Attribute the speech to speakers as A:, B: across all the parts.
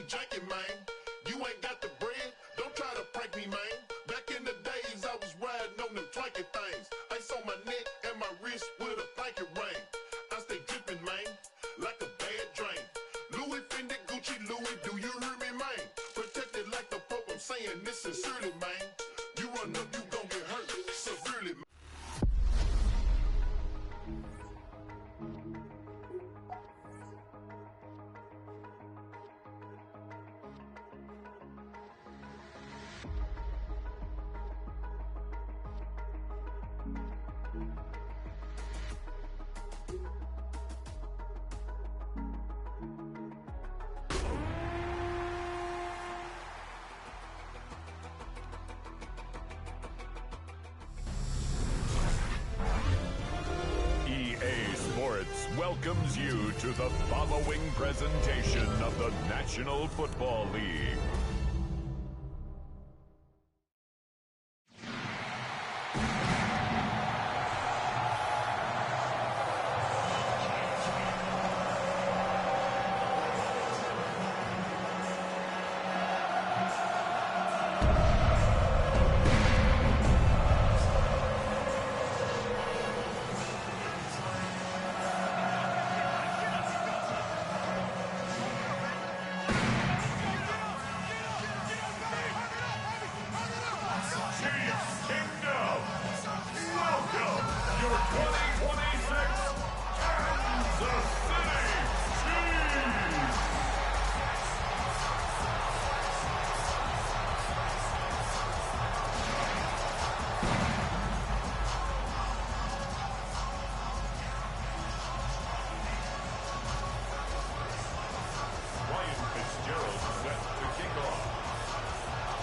A: janky, man. You ain't got the bread, don't try to prank me, man. Back in the days, I was riding on them twanky things. Ice on my neck and my wrist with a blanket ring. I stay dripping, man, like a bad drain. Louis Fendi, Gucci, Louis, do you hear me, man? Protected like the Pope, I'm saying this sincerely, man. You run up, you gon' get hurt severely, man.
B: Welcomes you to the following presentation of the National Football League.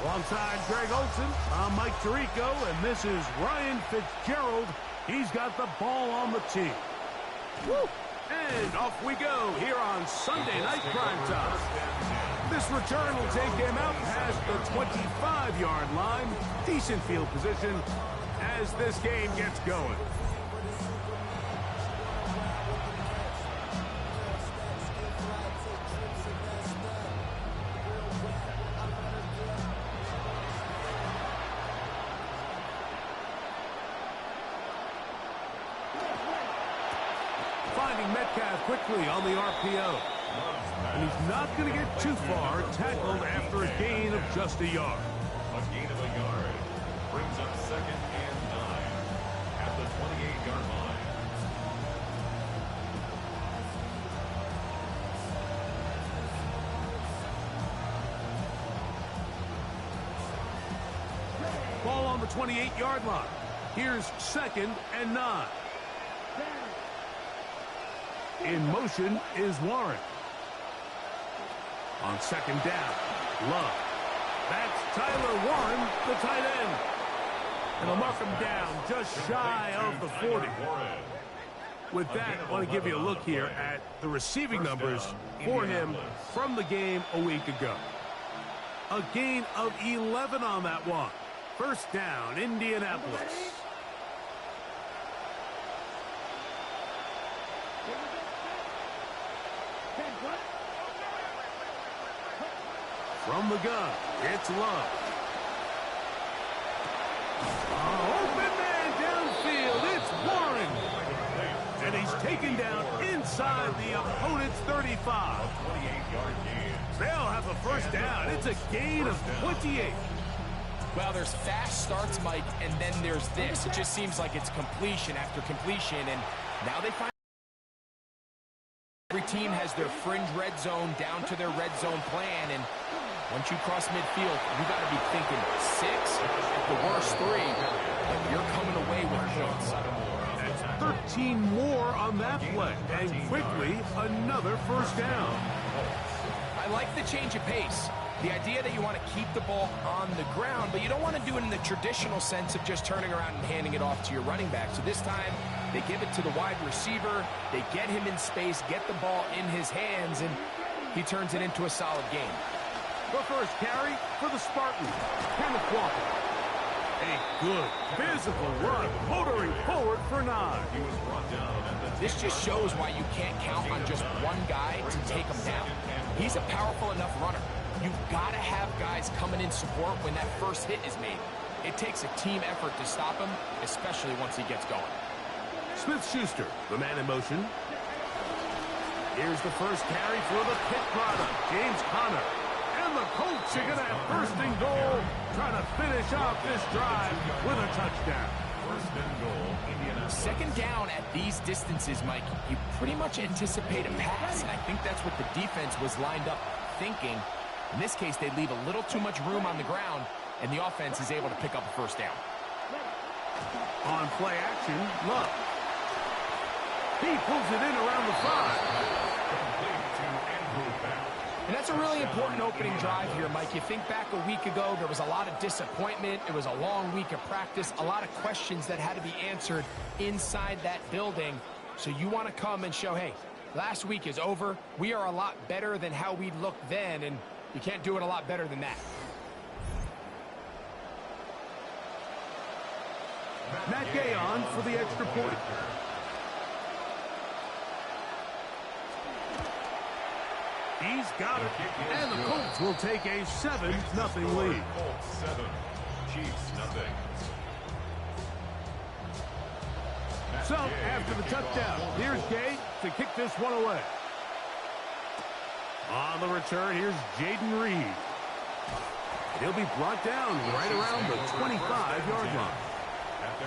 C: Alongside Greg Olson, I'm Mike Tirico, and this is Ryan Fitzgerald. He's got the ball on the tee. Woo! And off we go here on Sunday Night Primetime. This return will take him out past the 25-yard line. Decent field position as this game gets going. Finding Metcalf quickly on the RPO. And he's not going to get too far, tackled after a gain of just a yard.
B: A gain of a yard brings up 2nd and 9 at the 28-yard line.
C: Ball on the 28-yard line. Here's 2nd and 9. In motion is Warren. On 2nd down, Love. That's Tyler Warren, the tight end. And they'll mark him down just shy of the 40. With that, I want to give you a look here at the receiving numbers for him from the game a week ago. A gain of 11 on that one. First down, Indianapolis. From the gun, it's Love. Open man downfield, it's Warren. And he's taken down inside the opponent's 35.
B: 28-yard gain.
C: They'll have a first down. It's a gain of 28.
D: Well, there's fast starts, Mike, and then there's this. It just seems like it's completion after completion, and now they find every team has their fringe red zone down to their red zone plan, and once you cross midfield, you got to be thinking 6, at the worst 3, but you're coming away with points.
C: That's 13 more on that play, and quickly another first down.
D: I like the change of pace. The idea that you want to keep the ball on the ground, but you don't want to do it in the traditional sense of just turning around and handing it off to your running back. So this time, they give it to the wide receiver, they get him in space, get the ball in his hands, and he turns it into a solid game.
C: The first carry for the Spartans, Kenneth Walker. A good physical run, motoring forward for 9.
B: He was brought down at the
D: This just shows why you can't count on just one guy to take him down. He's a powerful enough runner. You've got to have guys coming in support when that first hit is made. It takes a team effort to stop him, especially once he gets going.
C: Smith-Schuster, the man in motion. Here's the first carry for the Pitt product, James Conner. And the Colts are going to have first and goal, trying to finish off this drive with a touchdown.
B: First and goal, Indianapolis.
D: Second down at these distances, Mike, you pretty much anticipate a pass, and I think that's what the defense was lined up thinking. In this case, they leave a little too much room on the ground, and the offense is able to pick up a first down.
C: On play action, Love. He pulls it in around the 5.
D: And that's a really important opening drive here, Mike. You think back a week ago, there was a lot of disappointment. It was a long week of practice, a lot of questions that had to be answered inside that building. So you want to come and show, hey, last week is over. We are a lot better than how we looked then, and you can't do it a lot better than that.
C: Matt Gay on for the extra point. He's got it, and the Colts will take a 7-0 lead.
B: Colts 7, Chiefs nothing.
C: So, after the touchdown, here's Gay to kick this one away. On the return, here's Jaden Reed. He'll be brought down right around the 25-yard line.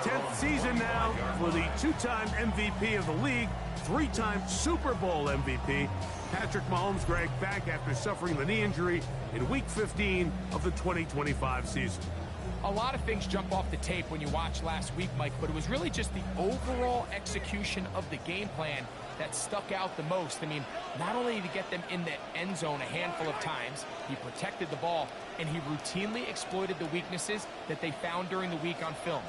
C: 10th season now for the two-time MVP of the league, three-time Super Bowl MVP, Patrick Mahomes, Greg, back after suffering the knee injury in Week 15 of the 2025 season.
D: A lot of things jump off the tape when you watch last week, Mike, but it was really just the overall execution of the game plan that stuck out the most. I mean, not only did he get them in the end zone a handful of times, he protected the ball, and he routinely exploited the weaknesses that they found during the week on film.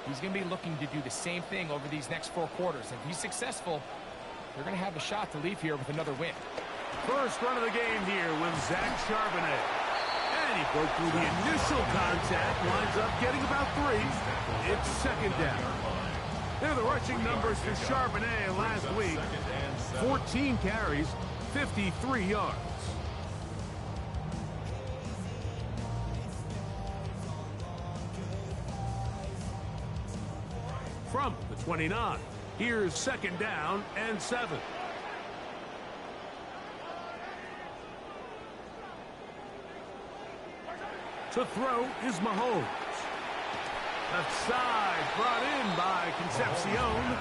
D: He's going to be looking to do the same thing over these next 4 quarters. If he's successful, they're going to have a shot to leave here with another win.
C: First run of the game here with Zach Charbonnet. And he broke through the initial contact, winds up getting about 3. It's second down. They're the rushing numbers for Charbonnet last week. 14 carries, 53 yards. From the 29, here's second down and 7. To throw is Mahomes. Left side brought in by Concepcion.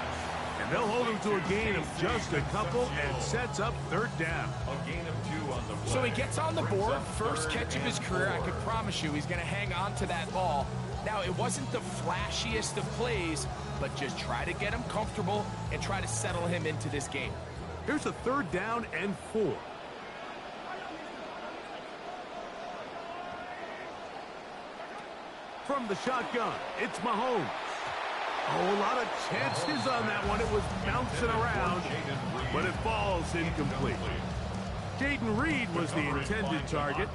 C: And they'll hold him to a gain of just a couple and sets up third down.
B: A gain of 2 on the play.
D: So he gets on the board, first catch of his career. I can promise you he's going to hang on to that ball. Now, it wasn't the flashiest of plays, but just try to get him comfortable and try to settle him into this game.
C: Here's a third down and 4. From the shotgun, it's Mahomes. Oh, a lot of chances on that one. It was bouncing around, but it falls incomplete. Jaden Reed was the intended target,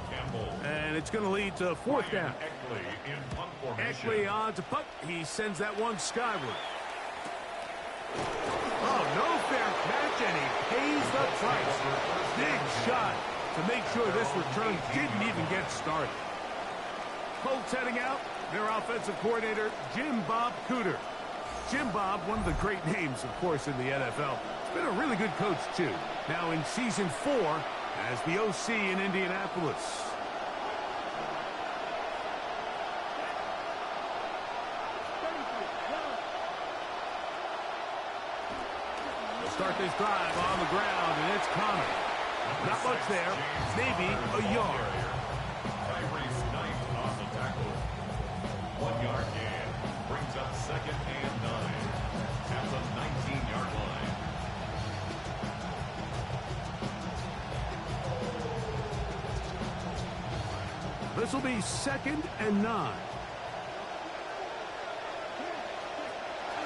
C: and it's going to lead to 4th down. Eckley on to punt. He sends that one skyward. Oh, no fair catch, and he pays the price. Big shot to make sure this return didn't even get started. Colts heading out. Their offensive coordinator, Jim Bob Cooter. Jim Bob, one of the great names, of course, in the NFL. He's been a really good coach, too. Now in Season 4 as the OC in Indianapolis. They'll start this drive on the ground, and it's Conner. Not much there. Maybe a yard.
B: Tyrese Knight on the tackle. 1 yard gain. Brings up second and 9 at the 19-yard line.
C: This will be second and 9.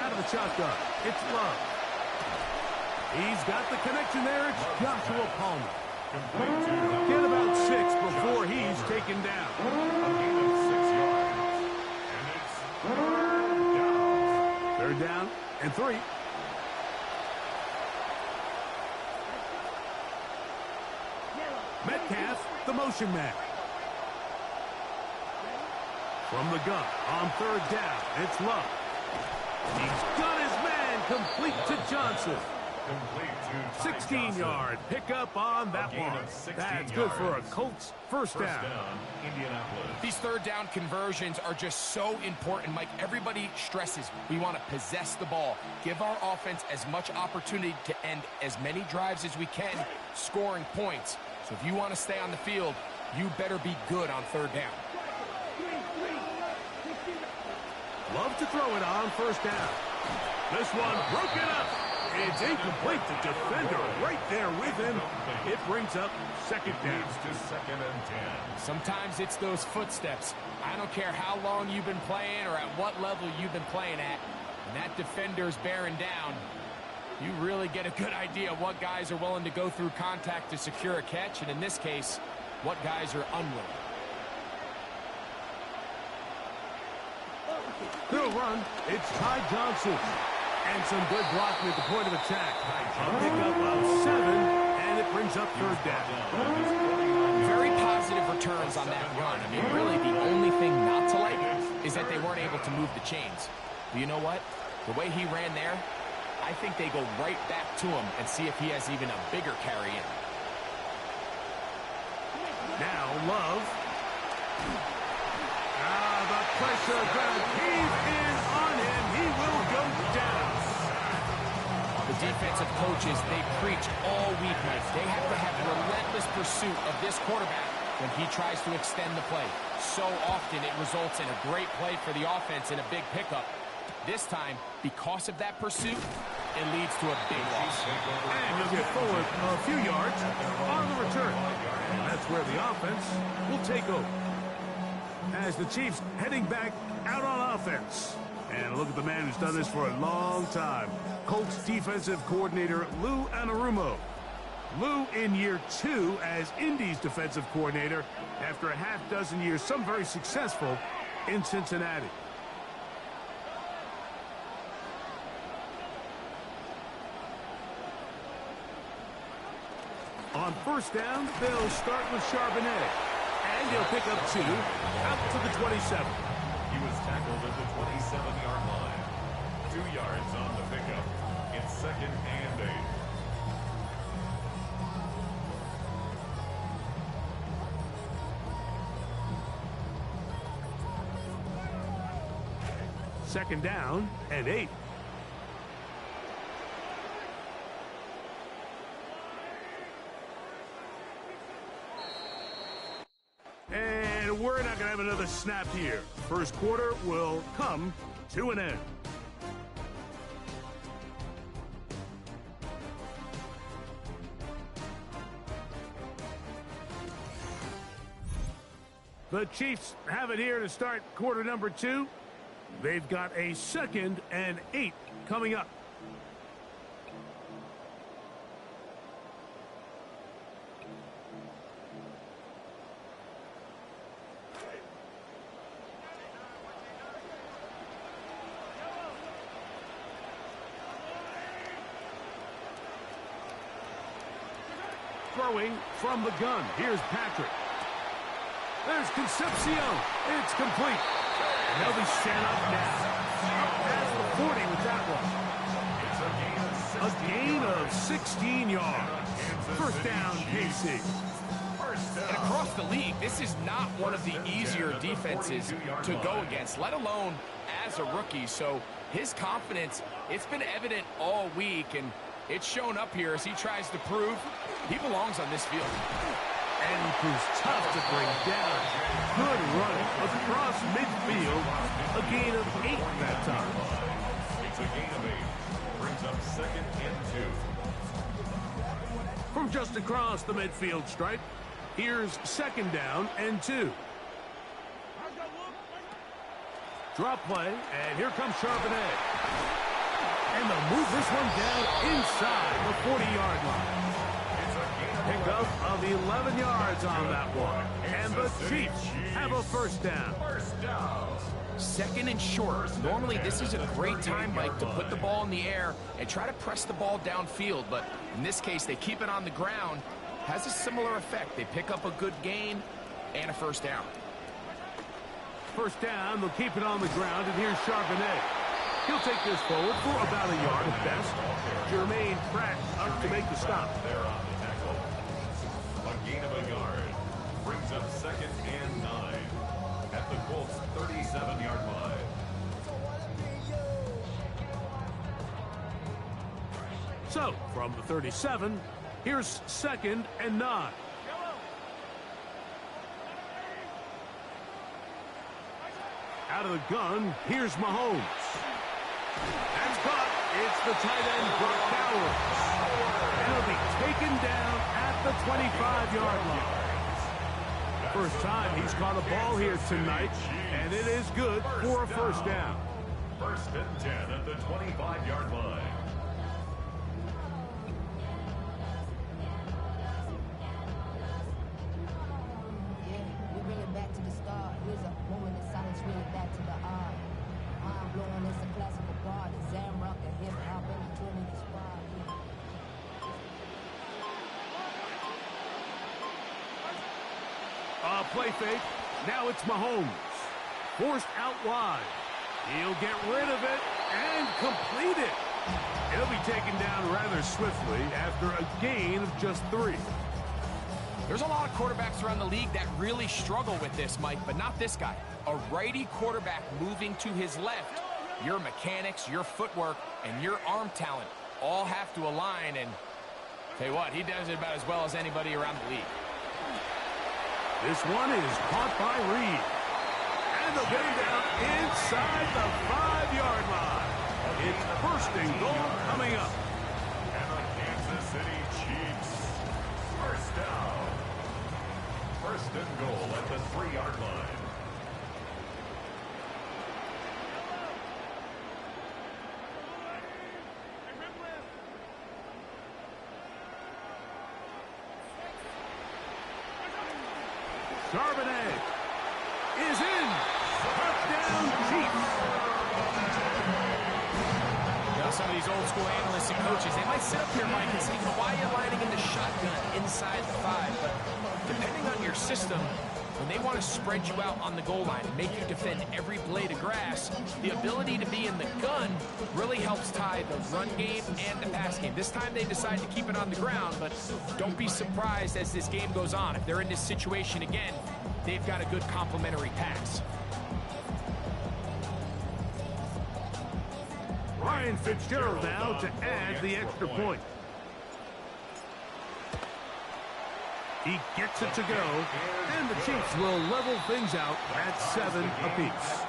C: Out of the shotgun, it's Love. He's got the connection there. It's Joshua Palmer. Get about 6 before he's taken down.
B: A gain of 6 yards. And it's
C: Third down and 3. Metcalf, the motion man. From the gun, on third down, it's Love. He's got his man complete to Johnson. 16-yard pickup on that one. That's good for a Colts first down.
B: Indianapolis.
D: These third down conversions are just so important, Mike. Everybody stresses we want to possess the ball, give our offense as much opportunity to end as many drives as we can, scoring points. So if you want to stay on the field, you better be good on third down.
C: Love to throw it on first down. This one broken up. It's incomplete. The defender right there with him. It brings up second down.
B: To second and 10.
D: Sometimes it's those footsteps. I don't care how long you've been playing or at what level you've been playing at. When that defender's bearing down, you really get a good idea of what guys are willing to go through contact to secure a catch, and in this case, what guys are unwilling.
C: They'll run. It's Ty Johnson. And some good blocking at the point of attack. A pickup of 7, and it brings up third down.
D: Very positive returns on that run. I mean, really, the only thing not to like is that they weren't able to move the chains. But you know what? The way he ran there, I think they go right back to him and see if he has even a bigger carry in.
C: Now Love. The pressure going to cave in on him. He will go down.
D: The defensive coaches, they preach all week, Mike. They have to have relentless pursuit of this quarterback when he tries to extend the play. So often it results in a great play for the offense and a big pickup. This time, because of that pursuit, it leads to a big loss.
C: And he'll get forward a few yards on the return. And that's where the offense will take over. As the Chiefs heading back out on offense. And look at the man who's done this for a long time. Colts defensive coordinator Lou Anarumo. Lou in year 2 as Indy's defensive coordinator after a half dozen years, some very successful, in Cincinnati. On first down, they'll start with Charbonnet. And he'll pick up 2 out to the 27.
B: He was tackled at the 27-yard line. 2 yards on the pickup. It's second and 8.
C: Second down and 8. And we're not going to have another snap here. First quarter will come to an end. The Chiefs have it here to start quarter number 2. They've got a second and 8 coming up. Throwing from the gun. Here's Patrick. There's Concepcion. It's complete. And they'll be set up now. Up past the 40 with that one. A gain of 16 yards. First down, KC.
D: And across the league, this is not one of the easier defenses to go against, let alone as a rookie. So his confidence, it's been evident all week, and it's shown up here as he tries to prove he belongs on this field.
C: And he proves tough to bring down. Good running across midfield. A gain of 8 that time.
B: It's a gain of 8. Brings up second and 2.
C: From just across the midfield stripe, here's second down and 2. Drop play, and here comes Charbonnet. And they'll move this one down inside the 40-yard line. Pickup of 11 yards on that one. And the Chiefs have a first down.
D: Second and short. Normally, this is a great time, Mike, to put the ball in the air and try to press the ball downfield. But in this case, they keep it on the ground, has a similar effect. They pick up a good gain and a first down.
C: First down, they'll keep it on the ground, and here's Charbonnet. He'll take this forward for about a yard at best. Jermaine Pratt up to make the stop.
B: There on the tackle. A gain of a yard. Brings up 2nd and 9 at the Colts' 37-yard line.
C: So, from the 37, here's 2nd and 9. Out of the gun, here's Mahomes. That's caught. It's the tight end, Brock Bowers. And he'll be taken down at the 25-yard line. First time he's caught a ball here tonight, and it is good for a first down.
B: 1st and 10 at the 25-yard line.
C: Play fake. Now it's Mahomes. Forced out wide. He'll get rid of it and complete it. He'll be taken down rather swiftly after a gain of just 3.
D: There's a lot of quarterbacks around the league that really struggle with this, Mike, but not this guy. A righty quarterback moving to his left. Your mechanics, your footwork, and your arm talent all have to align, and tell you what, he does it about as well as anybody around the league.
C: This one is caught by Reed. And they'll get him down inside the 5-yard line. It's 1st and goal coming up.
B: And the Kansas City Chiefs. First down. 1st and goal at the 3-yard line.
C: Charbonnet is in. Touchdown, Chiefs.
D: Now, some of these old school analysts and coaches, they might sit up here, Mike, and say, why are you lining in the shotgun inside the 5? But depending on your system, when they want to spread you out on the goal line and make you defend every blade of grass, the ability to be in the gun really helps tie the run game and the pass game. This time they decide to keep it on the ground, but don't be surprised as this game goes on. If they're in this situation again, they've got a good complementary pass.
C: Ryan Fitzgerald now to add the extra point. He gets it to go, and the Chiefs will level things out at 7 apiece.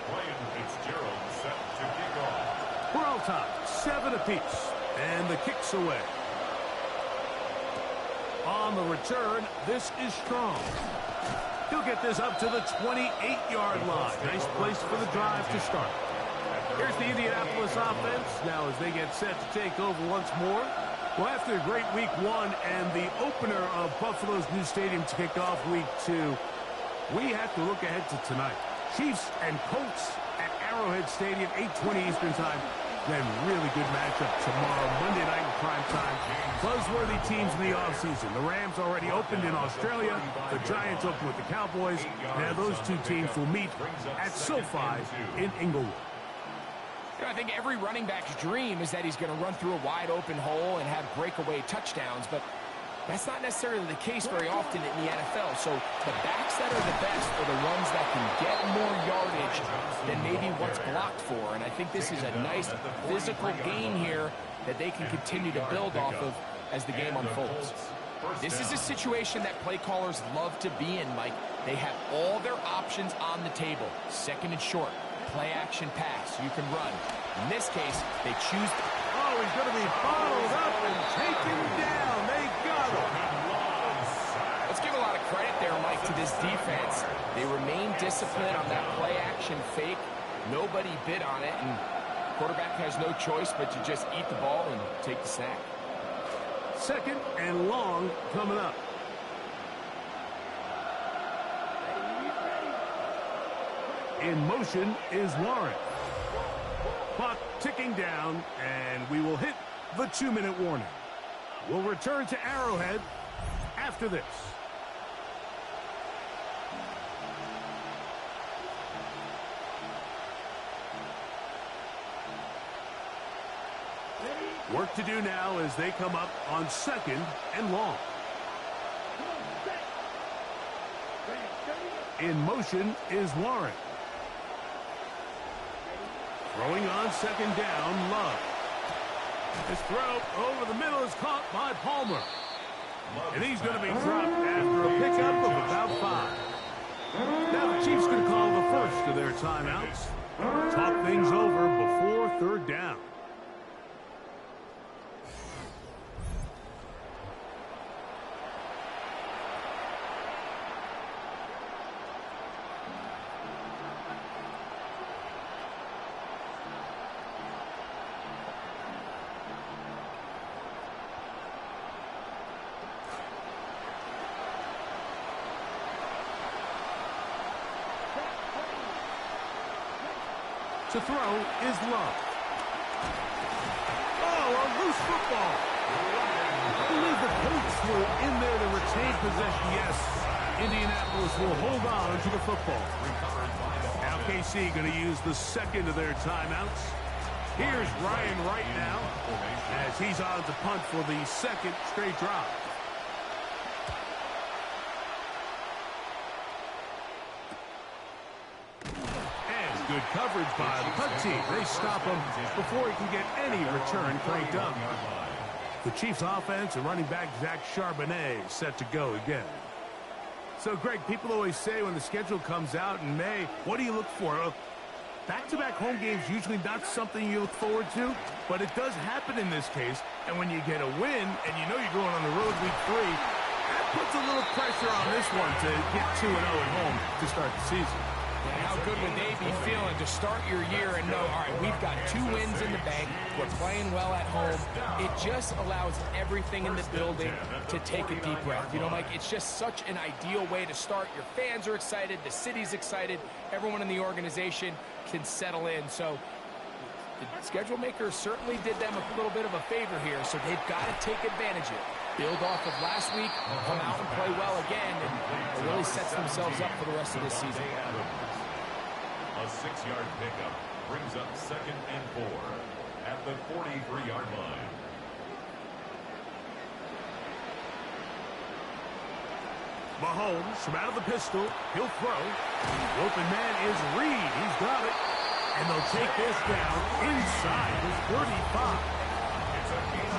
B: Ryan Fitzgerald set to kick off.
C: We're all tied, 7 apiece, and the kick's away. On the return, this is Strong. He'll get this up to the 28-yard line. Nice place for the drive to start. Here's the Indianapolis offense now as they get set to take over once more. Well, after a great week 1 and the opener of Buffalo's new stadium to kick off week 2, we have to look ahead to tonight. Chiefs and Colts at Arrowhead Stadium, 8:20 Eastern Time. Then really good matchup tomorrow, Monday night in prime time. Buzzworthy teams in the offseason. The Rams already opened in Australia. The Giants opened with the Cowboys. Now those two teams will meet at SoFi in Inglewood.
D: You know, I think every running back's dream is that he's going to run through a wide open hole and have breakaway touchdowns, but that's not necessarily the case very often in the NFL. So the backs that are the best are the ones that can get more yardage than maybe what's blocked for. And I think this is a nice physical gain here that they can continue to build off of as the game unfolds. This is a situation that play callers love to be in, Mike. They have all their options on the table. 2nd and short, play action pass. You can run. In this case, they choose.
C: Oh, he's going to be followed up and taken down. They got him.
D: Let's give a lot of credit there, Mike, to this defense. They remain disciplined on that play action fake. Nobody bid on it, and quarterback has no choice but to just eat the ball and take the sack.
C: 2nd and long coming up. In motion is Warren. Clock ticking down, and we will hit the 2-minute warning. We'll return to Arrowhead after this. Work to do now as they come up on 2nd and long. In motion is Warren. Throwing on 2nd down, Love. His throw over the middle is caught by Palmer. And he's going to be dropped after a pickup of about 5. Now the Chiefs going to call the first of their timeouts. Talk things over before 3rd down. To throw is Love. Oh, a loose football. I believe the Colts were in there to retain possession. Yes, Indianapolis will hold on to the football. Now KC going to use the 2nd of their timeouts. Here's Ryan right now as he's on to punt for the 2nd straight drive. Good coverage by the punt team. They stop him before he can get any return cranked up. The Chiefs offense and running back Zach Charbonnet set to go again. So, Greg, people always say when the schedule comes out in May, what do you look for? Back-to-back home games usually not something you look forward to, but it does happen in this case. And when you get a win and you know you're going on the road week 3, that puts a little pressure on this one to get 2-0 at home to start the season.
D: How good would they be feeling to start your year and know, all right, we've got 2 wins in the bank, we're playing well at home. It just allows everything in the building to take a deep breath. You know, Mike, it's just such an ideal way to start. Your fans are excited, the city's excited, everyone in the organization can settle in. So the schedule makers certainly did them a little bit of a favor here, so they've got to take advantage of it. Build off of last week, come out and play well again, and it really sets themselves up for the rest of this season.
B: A 6-yard pickup brings up 2nd and 4 at the 43-yard line.
C: Mahomes from out of the pistol. He'll throw. The open man is Reed. He's got it. And they'll take this down inside his 35.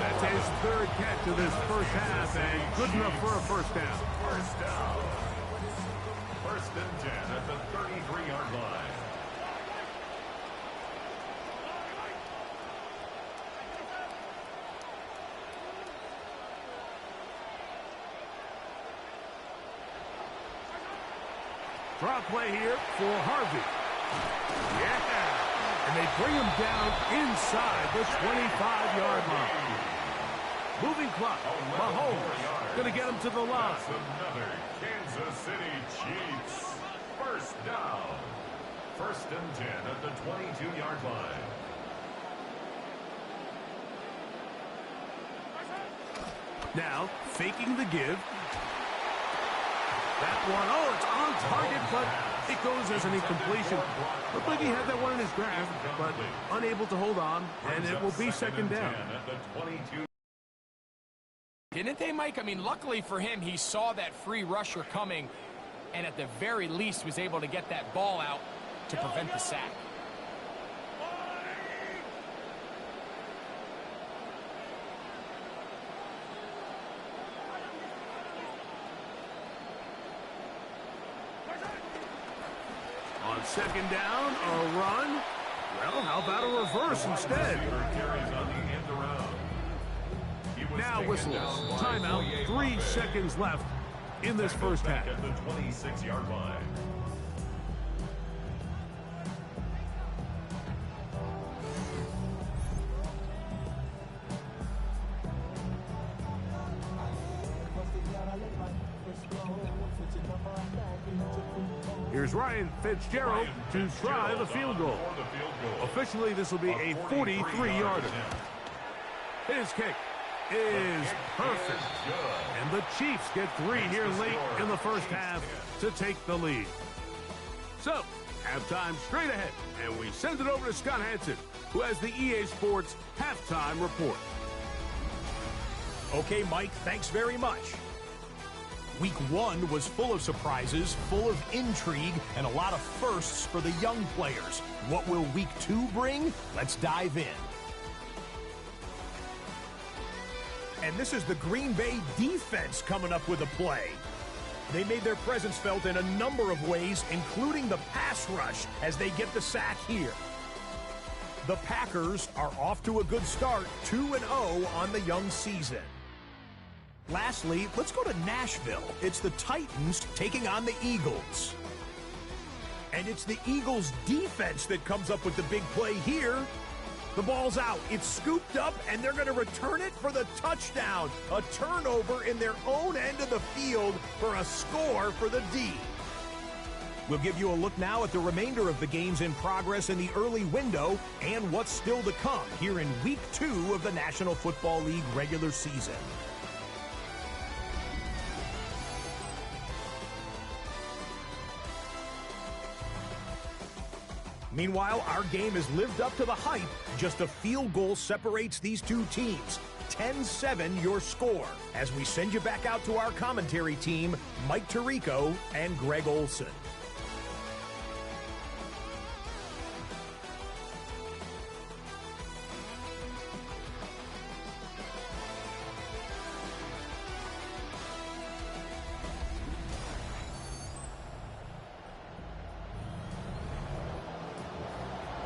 C: That's his 3rd catch of this first half, and good enough for a first down.
B: First down. 1st and 10 at the 33-yard line.
C: Draw play here for Harvey. Yeah. And they bring him down inside the 25-yard line. Moving clock. Mahomes going to get him to the line.
B: That's another Kansas City Chiefs. First down. 1st and 10 at the 22-yard line.
C: Now, faking the give. That one, oh, it's on target, but it goes as an incompletion. Looked like he had that one in his grasp, but unable to hold on, and it will be 2nd down.
D: Didn't they, Mike? I mean, luckily for him, he saw that free rusher coming, and at the very least was able to get that ball out to prevent the sack.
C: On 2nd down, a run. Well, how about a reverse instead? Now whistles. Timeout. 3 seconds left in this first half.
B: At the 26-yard line.
C: Here's Ryan Fitzgerald to try the field goal. Officially, this will be a 43-yarder. His kick is perfect. And the Chiefs get 3 here late in the first half to take the lead. So, halftime straight ahead, and we send it over to Scott Hanson, who has the EA Sports halftime report.
E: Okay, Mike, thanks very much. Week 1 was full of surprises, full of intrigue, and a lot of firsts for the young players. What will Week 2 bring? Let's dive in. And this is the Green Bay defense coming up with a play. They made their presence felt in a number of ways, including the pass rush, as they get the sack here. The Packers are off to a good start, 2-0 on the young season. Lastly, let's go to Nashville. It's the Titans taking on the Eagles. And it's the Eagles' defense that comes up with the big play here. The ball's out. It's scooped up, and they're going to return it for the touchdown. A turnover in their own end of the field for a score for the D. We'll give you a look now at the remainder of the games in progress in the early window and what's still to come here in Week 2 of the National Football League regular season. Meanwhile, our game has lived up to the hype. Just a field goal separates these two teams. 10-7 your score. As we send you back out to our commentary team, Mike Tirico and Greg Olson.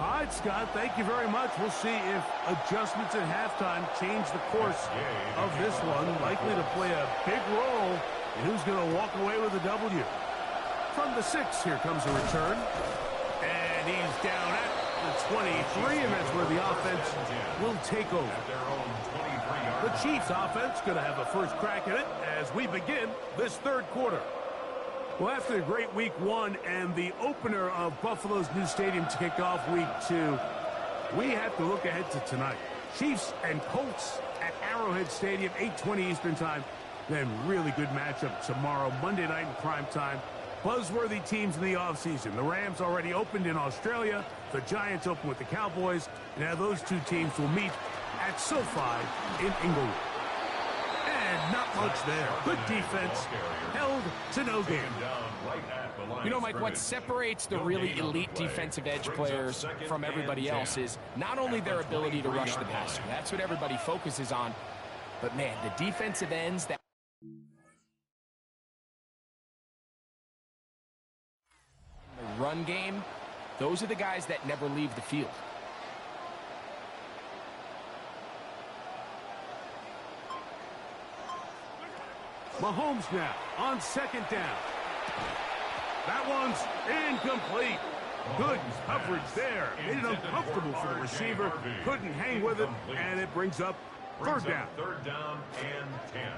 C: All right, Scott, thank you very much. We'll see if adjustments at halftime change the course of this one. Likely to play a big role in who's going to walk away with a W. From the 6, here comes a return. And he's down at the 23, and that's where the offense will take over. The Chiefs offense going to have a first crack at it as we begin this third quarter. Well, after a great Week 1 and the opener of Buffalo's new stadium to kick off Week 2, we have to look ahead to tonight. Chiefs and Colts at Arrowhead Stadium, 8:20 Eastern Time. Then really good matchup tomorrow, Monday night in prime time. Buzzworthy teams in the offseason. The Rams already opened in Australia. The Giants open with the Cowboys. Now those two teams will meet at SoFi in Inglewood. And not much there. Good defense. Held to no gain.
D: You know, Mike, what separates the really elite defensive edge players from everybody else is not only their ability to rush the passer. That's what everybody focuses on. But, man, the defensive ends that the run game, those are the guys that never leave the field.
C: Mahomes now on second down. That one's incomplete. Good coverage there. Made it uncomfortable for the receiver. Couldn't hang with it, and it brings up third down.
B: Third down and 10.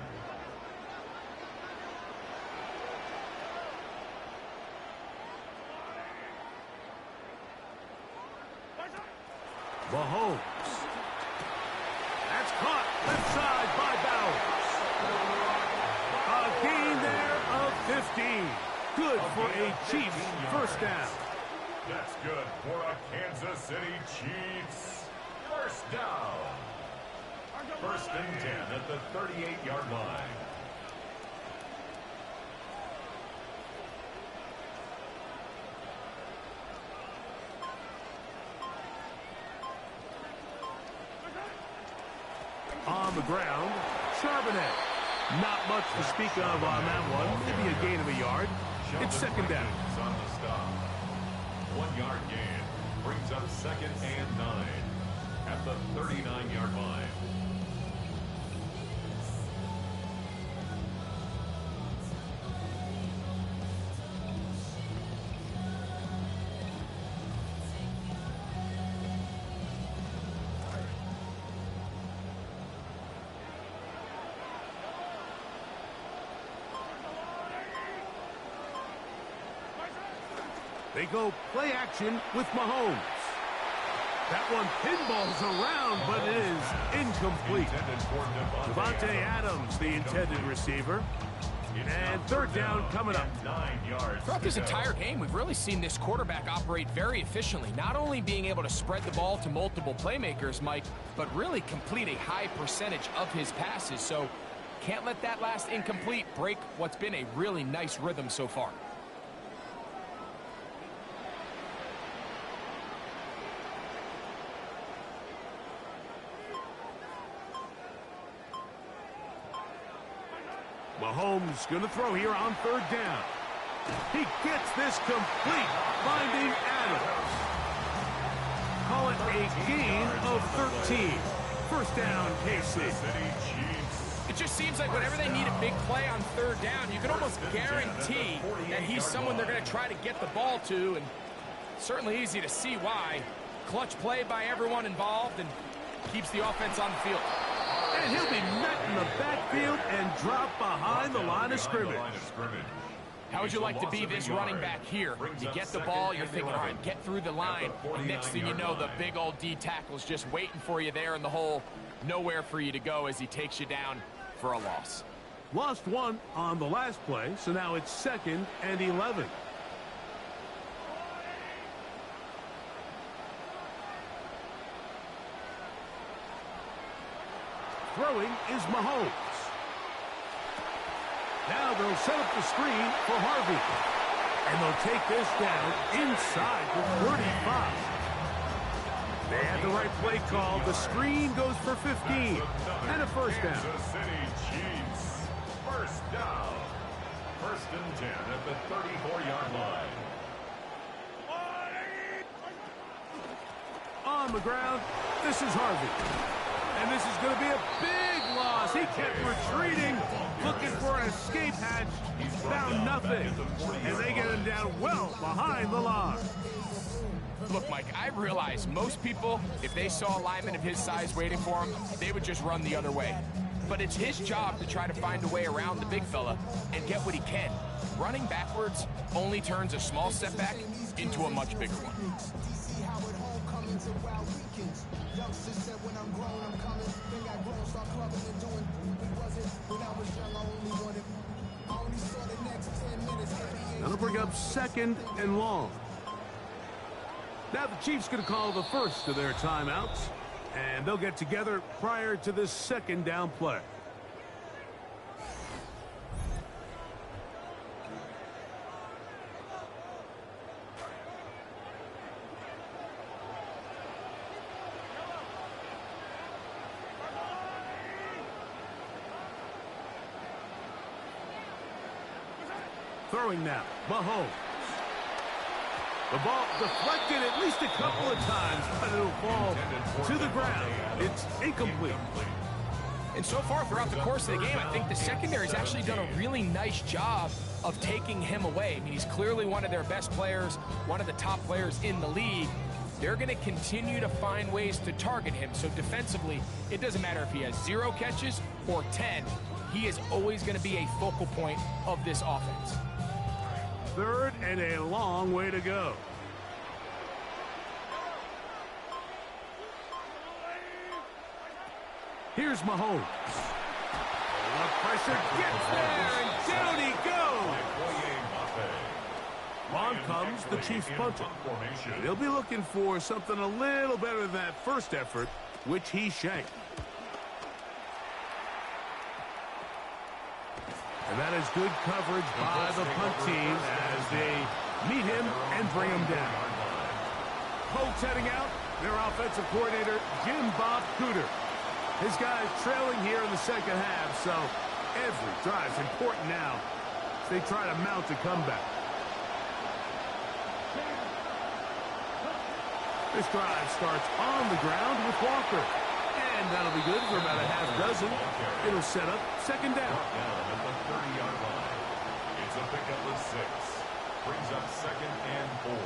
C: Mahomes. That's caught left side by Bowers. A gain there of 15. Good for a Chiefs first down.
B: That's good for a Kansas City Chiefs first down. First and 10 at the 38-yard line.
C: On the ground, Charbonnet. Not much to speak of on that one. Maybe a gain of a yard. It's second down.
B: On the stop. 1 yard gain brings up second and 9 at the 39-yard line.
C: They go play action with Mahomes. That one pinballs around, but it is incomplete. Devontae Adams, the intended receiver. And third down coming up.
B: 9 yards.
D: Throughout this entire game, we've really seen this quarterback operate very efficiently, not only being able to spread the ball to multiple playmakers, Mike, but really complete a high percentage of his passes. So can't let that last incomplete break what's been a really nice rhythm so far.
C: Mahomes going to throw here on third down. He gets this complete, finding Adams. Call it a gain of 13. First down, KC.
D: It just seems like whenever they need a big play on third down, you can almost guarantee that he's someone they're going to try to get the ball to, and certainly easy to see why. Clutch play by everyone involved and keeps the offense on the field.
C: And he'll be met in the backfield and drop behind the line of scrimmage.
D: How would you like to be this running back here? You get the ball, you're thinking, all right, get through the line. And next thing you know, the big old D tackle's just waiting for you there in the hole. Nowhere for you to go as he takes you down for a loss.
C: Lost one on the last play, so now it's 2nd and 11. Throwing is Mahomes. Now they'll set up the screen for Harvey. And they'll take this down inside the 35. They had the right play call. The screen goes for 15. And a first down.
B: First down. 1st and 10 at the 34-yard line.
C: On the ground, this is Harvey. And this is going to be a big loss. He kept retreating, looking for an escape hatch. He's found nothing. And they get him down well behind the line.
D: Look, Mike, I realize most people, if they saw a lineman of his size waiting for him, they would just run the other way. But it's his job to try to find a way around the big fella and get what he can. Running backwards only turns a small setback into a much bigger one.
C: That'll bring up 2nd and long. Now the Chiefs going to call the first of their timeouts, and they'll get together prior to this 2nd down play. Throwing now, Mahomes. The ball deflected at least a couple of times, but it'll fall to the ground. It's incomplete.
D: And so far throughout the course of the game, I think the secondary's actually done a really nice job of taking him away. I mean, he's clearly one of their best players, one of the top players in the league. They're going to continue to find ways to target him. So defensively, it doesn't matter if he has 0 catches or 10. He is always going to be a focal point of this offense.
C: 3rd and a long way to go. Here's Mahomes. The pressure gets there, and down he goes. On comes the Chiefs punter. They'll be looking for something a little better than that first effort, which he shanked. And that is good coverage by the punt team as they meet him and bring him down. Colts heading out, their offensive coordinator, Jim Bob Cooter. His guys trailing here in the 2nd half, so every drive's important now as they try to mount a comeback. This drive starts on the ground with Walker. And that'll be good for about a half dozen. It'll set up 2nd down.
B: At the 30-yard line. It's a pickup of 6. Brings up 2nd and 4.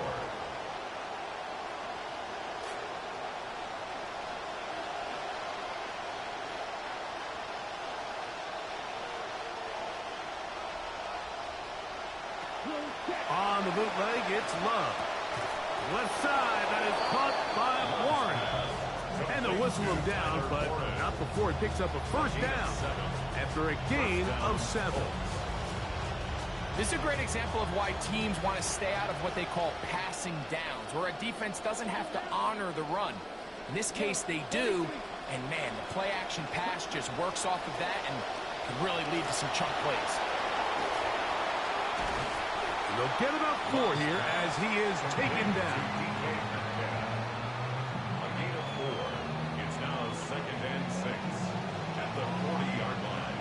C: On the bootleg, it's Love. Left side, that is caught by Warren. And they'll whistle him down, but not before he picks up a first down after a gain of 7.
D: This is a great example of why teams want to stay out of what they call passing downs, where a defense doesn't have to honor the run. In this case, they do, and man, the play-action pass just works off of that and can really lead to some chunk plays.
C: And they'll get about 4 here as he is taken down.
B: A gain of 4. It's now 2nd and 6 at the 40-yard line.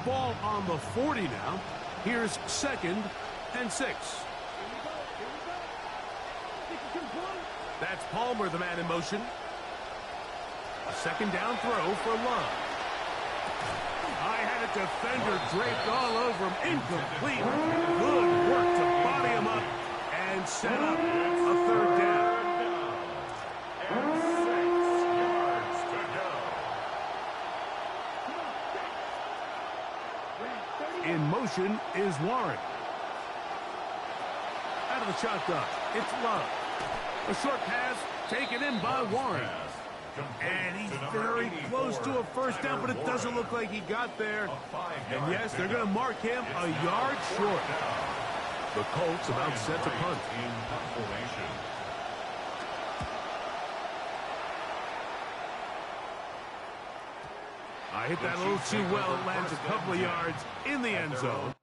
C: Ball on the 40 now. Here's 2nd and 6. That's Palmer, the man in motion. A 2nd down throw for Love. I had a defender draped all over him. Incomplete. Good work to body him up and set up a 3rd down.
B: And 6 yards to go.
C: In motion is Warren. Out of the shotgun, it's Love. A short pass taken in by Warren. And he's very close to a first down, but it doesn't look like he got there. And yes, they're going to mark him a yard short. The Colts about set to punt.
B: In punt formation.
C: I hit that a little too well. It lands a couple of yards in the end zone.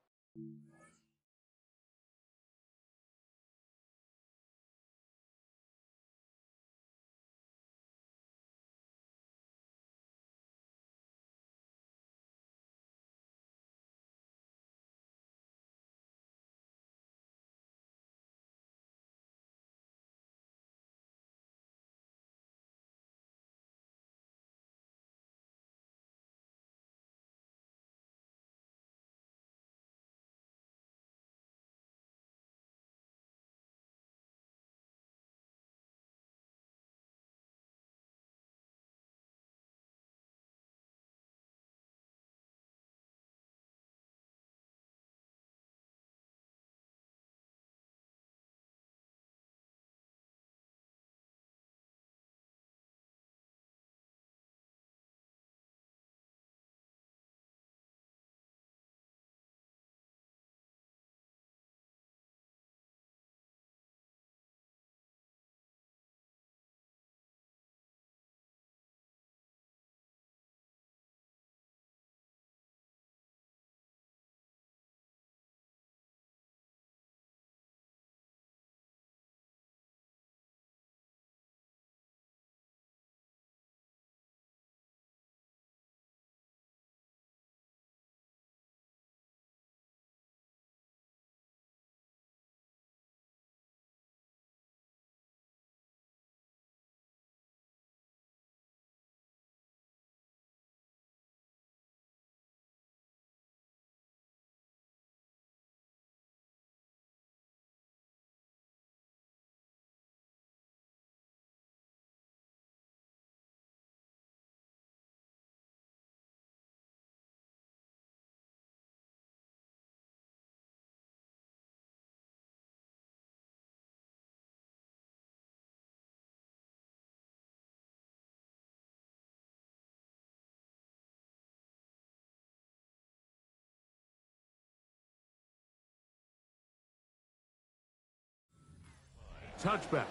C: Touchback.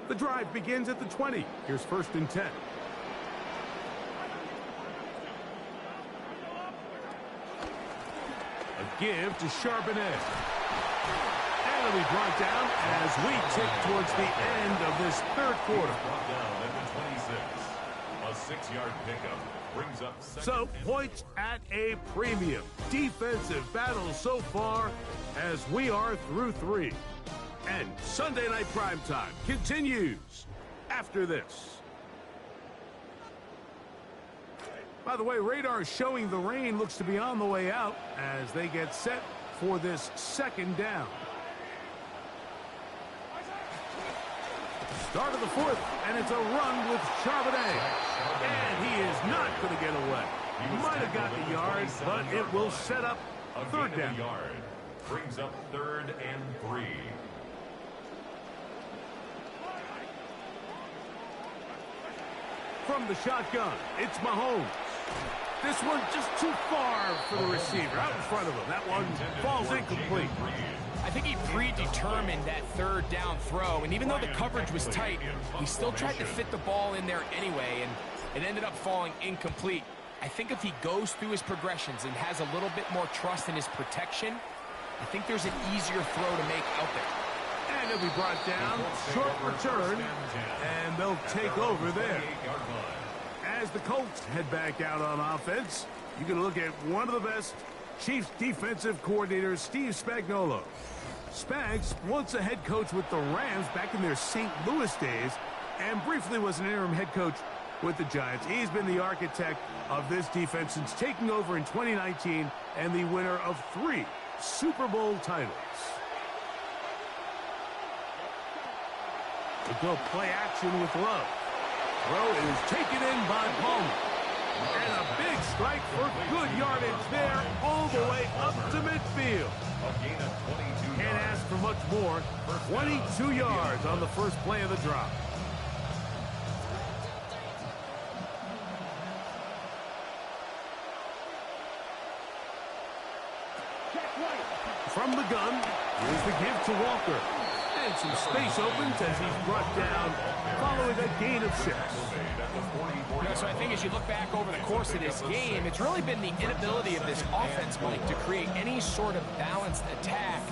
C: The drive begins at the 20. Here's 1st and 10. A give to Charbonnet. And it'll be brought down as we tick towards the end of this 3rd quarter.
B: Brought down at the 26. A 6-yard pickup brings up 2nd.
C: So, points at a premium. Defensive battle so far as we are through 3. And Sunday Night Primetime continues after this. By the way, radar showing the rain looks to be on the way out as they get set for this 2nd down. Start of the 4th, and it's a run with Charbonnet. And he is not going to get away. Might have got the yard, but it will set up third down.
B: Yard brings up 3rd and 3.
C: From the shotgun, it's Mahomes. This one just too far for the receiver, out in front of him. That one falls incomplete.
D: I think he predetermined that 3rd down throw, and even though the coverage was tight, he still tried to fit the ball in there anyway, and it ended up falling incomplete. I think if he goes through his progressions and has a little bit more trust in his protection, I think there's an easier throw to make out there.
C: And he'll be brought down, short return, and they'll take over there. As the Colts head back out on offense, you can look at one of the best Chiefs defensive coordinators, Steve Spagnuolo. Spags, once a head coach with the Rams back in their St. Louis days, and briefly was an interim head coach with the Giants. He's been the architect of this defense since taking over in 2019 and the winner of 3 Super Bowl titles. They go play action with Love. Throw is taken in by Palmer. And a big strike for good yardage there all the way up to midfield. Can't ask for much more. 22 yards on the first play of the drop. From the gun, here's the give to Walker. And some space opens as he's brought down following a gain of 6.
D: So I think as you look back over the course of this game, it's really been the inability of this offense, Mike, to create any sort of balanced attack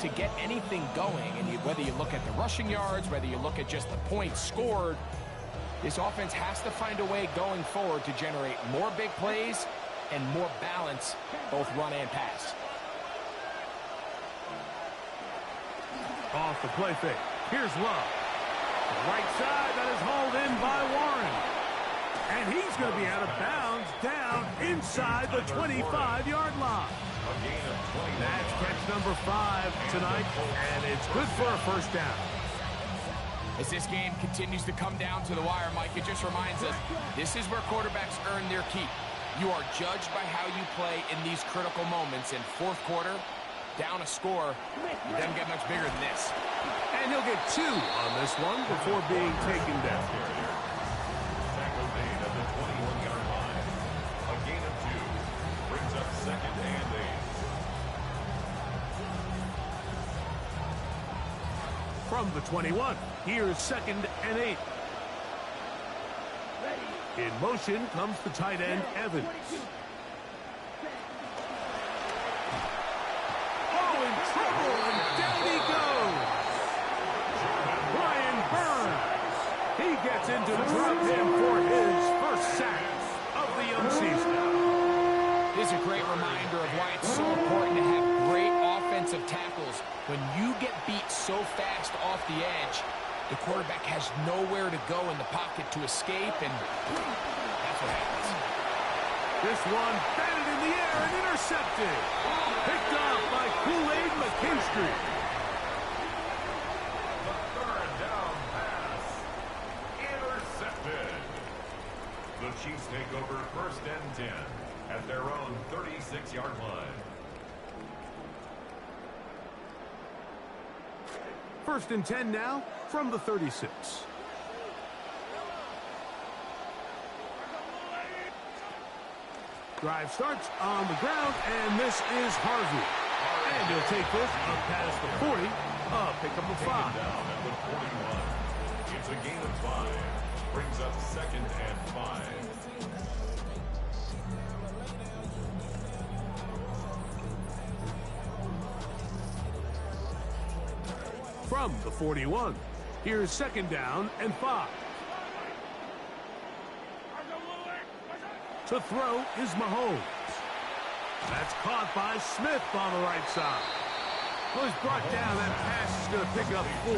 D: to get anything going. And whether you look at the rushing yards, whether you look at just the points scored, this offense has to find a way going forward to generate more big plays and more balance, both run and pass.
C: Off the play fake. Here's Love. Right side, that is hauled in by Warren. And he's going to be out of bounds down inside the 25-yard line. That's catch number 5 tonight, and it's good for a first down.
D: As this game continues to come down to the wire, Mike, it just reminds us this is where quarterbacks earn their keep. You are judged by how you play in these critical moments. In fourth quarter, down a score, it doesn't get much bigger than this.
C: And he'll get 2 on this one before being taken down.
B: Tackle made at the 21-yard line. A gain of 2 brings up 2nd and 8.
C: From the 21, here's 2nd and 8. In motion comes the tight end, Evans. Oh, in trouble, and down he goes. Brian Burns. He gets into drop him for his first sack of the young season.
D: This is a great reminder of why it's so important to have great offensive tackles. When you get beat so fast off the edge, the quarterback has nowhere to go in the pocket to escape, and that's what happens.
C: This one batted in the air and intercepted. Picked off by Kool-Aid McKinstry.
B: The 3rd down pass. Intercepted. The Chiefs take over 1st and 10 at their own 36-yard line.
C: 1st and 10 now from the 36. Drive starts on the ground, and this is Harvey. And he'll take this up past the 40, pick up a 5.
B: Down at the 41. It's a gain of 5. Brings up 2nd and 5.
C: From the 41, here's 2nd down and 5. To throw is Mahomes. That's caught by Smith on the right side. Well, he's brought down. That pass is going to pick up 4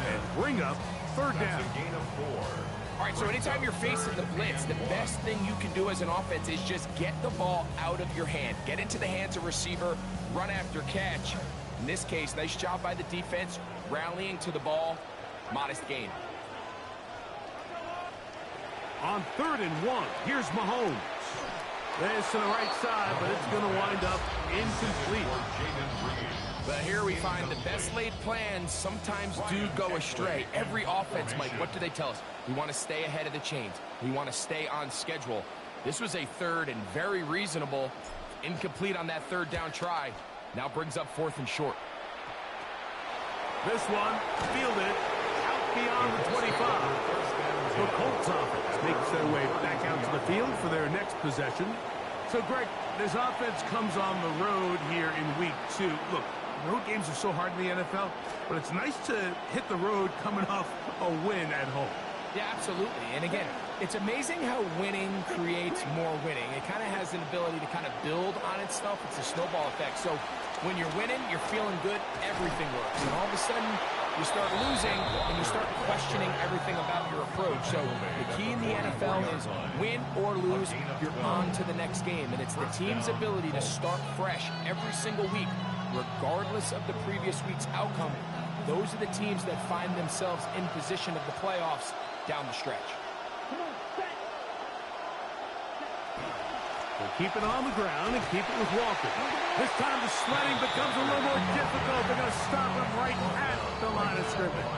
C: and bring up 3rd down.
B: That's a gain of 4.
D: All right, so anytime you're facing the blitz, the best thing you can do as an offense is just get the ball out of your hand. Get into the hands of receiver, run after catch. In this case, nice job by the defense, rallying to the ball, modest gain.
C: On 3rd and 1, here's Mahomes. This to the right side, but it's going to wind up incomplete.
D: But here we find the best laid plans sometimes do go astray. Every offense, Mike, what do they tell us? We want to stay ahead of the chains. We want to stay on schedule. This was a third and very reasonable. Incomplete on that third down try. Now brings up 4th and short.
C: This one fielded out beyond the 25. The Colts offense makes their way back out to the field for their next possession. So, Greg, this offense comes on the road here in week 2. Look, road games are so hard in the NFL, but it's nice to hit the road coming off a win at home.
D: Yeah, absolutely. And again, it's amazing how winning creates more winning. It kind of has an ability to kind of build on itself. It's a snowball effect. So when you're winning, you're feeling good, everything works. And all of a sudden, you start losing, and you start questioning everything about your approach. So the key in the NFL is win or lose, you're on to the next game. And it's the team's ability to start fresh every single week, regardless of the previous week's outcome. Those are the teams that find themselves in position of the playoffs down the stretch.
C: They'll keep it on the ground and keep it with Walker. This time the sledding becomes a little more difficult. They're going to stop him right at the line of scrimmage.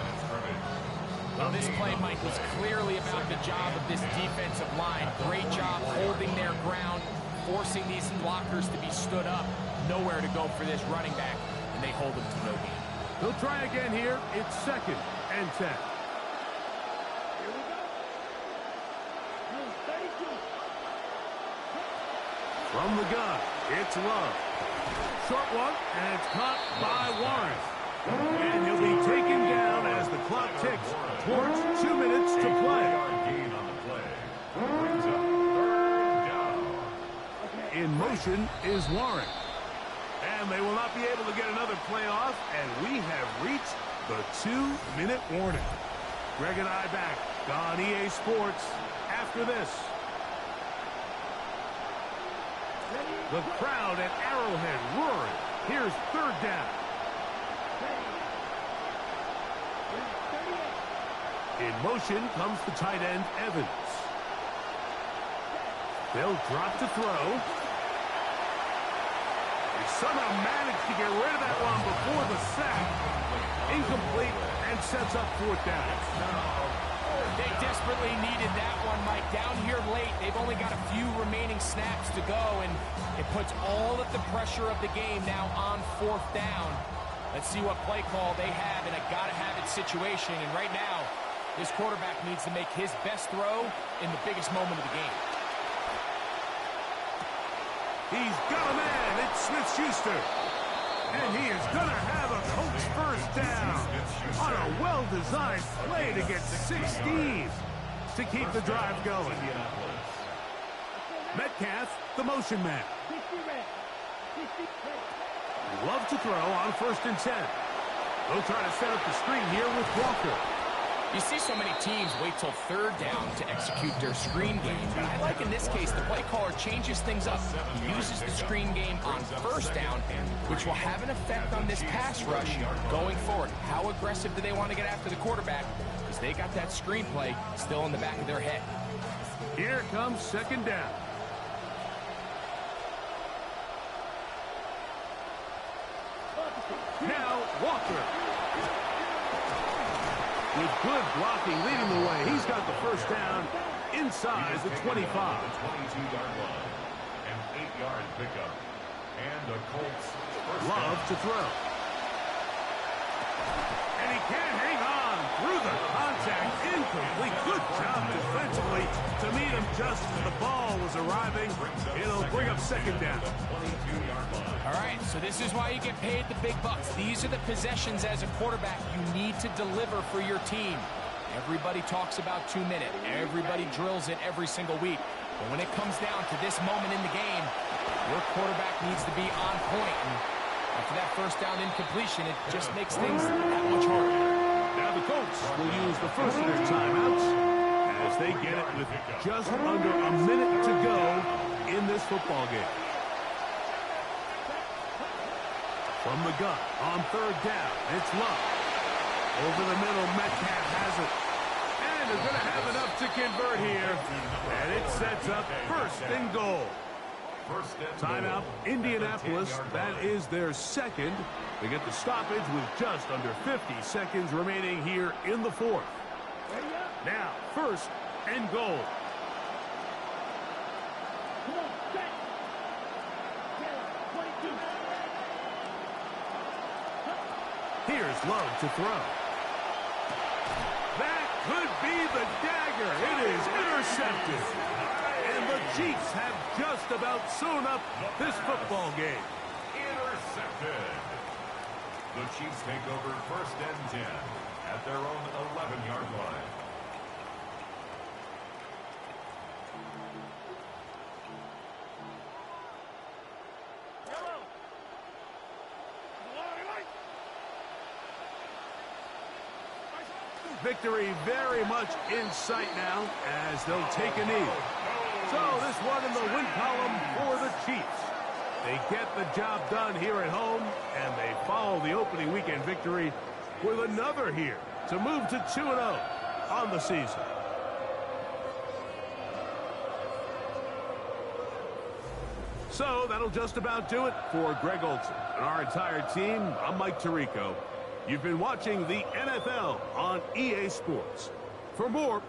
D: Well, this play, Mike, was clearly about the job of this defensive line. Great job holding their ground, forcing these blockers to be stood up. Nowhere to go for this running back, and they hold him to no gain.
C: They'll try again here. It's 2nd and 10. From the gun, it's Love. Short one, and it's caught by Warren. And he'll be taken down as the clock ticks towards 2 minutes to play. In motion is Warren. And they will not be able to get another play off, and we have reached the 2-minute warning. Greg and I back on EA Sports after this. The crowd at Arrowhead roaring. Here's 3rd down. In motion comes the tight end, Evans. They'll drop to throw. They somehow managed to get rid of that one before the sack. Incomplete and sets up 4th down.
D: They desperately needed that one, Mike. Down here late, they've only got a few remaining snaps to go, and it puts all of the pressure of the game now on 4th down. Let's see what play call they have in a gotta-have-it situation, and right now, this quarterback needs to make his best throw in the biggest moment of the game.
C: He's got a man. It's Smith-Schuster. And he is going to have a Colts 1st down on a well-designed play to get 16 to keep the drive going. Metcalf, the motion man. Love to throw on 1st and 10. They'll try to set up the screen here with Walker.
D: You see so many teams wait till 3rd down to execute their screen game, but I like in this case the play caller changes things up. He uses the screen game on 1st down, which will have an effect on this pass rush going forward. How aggressive do they want to get after the quarterback? Because they got that screen play still in the back of their head.
C: Here comes 2nd down. Now Walker. With good blocking leading the way, he's got the 1st down inside the 25.
B: 22-yard line. An 8-yard pickup. And the Colts.
C: Love to throw. And he can't hang on through the contact. Incomplete. Good job defensively to meet him just as the ball was arriving. It'll bring up 2nd down.
D: All right, so this is why you get paid the big bucks. These are the possessions as a quarterback you need to deliver for your team. Everybody talks about 2-minute. Everybody drills it every single week. But when it comes down to this moment in the game, your quarterback needs to be on point. And after that 1st down incompletion, it just makes things that much harder.
C: Now the Colts will use the first of their timeouts as they get it with just under a minute to go in this football game. From the gun on 3rd down, it's Love. Over the middle, Metcalf has it. And they're going to have enough to convert here. And it sets up 1st and goal.
B: First and
C: Timeout,
B: goal.
C: Indianapolis.
B: At the 10-yard
C: That
B: line.
C: is their second. They get the stoppage with just under 50 seconds remaining here in the fourth. Now, first and goal. Here's Love to throw. That could be the dagger. It is intercepted. And the Chiefs have just about sewn up this football game.
B: Intercepted. The Chiefs take over first and 10 at their own 11-yard line.
C: Victory very much in sight now as they'll take a knee. So this one in the win column for the Chiefs. They get the job done here at home, and they follow the opening weekend victory with another here to move to 2-0 on the season. So that'll just about do it for Greg Olsen and our entire team. I'm Mike Tirico. You've been watching the NFL on EA Sports. For more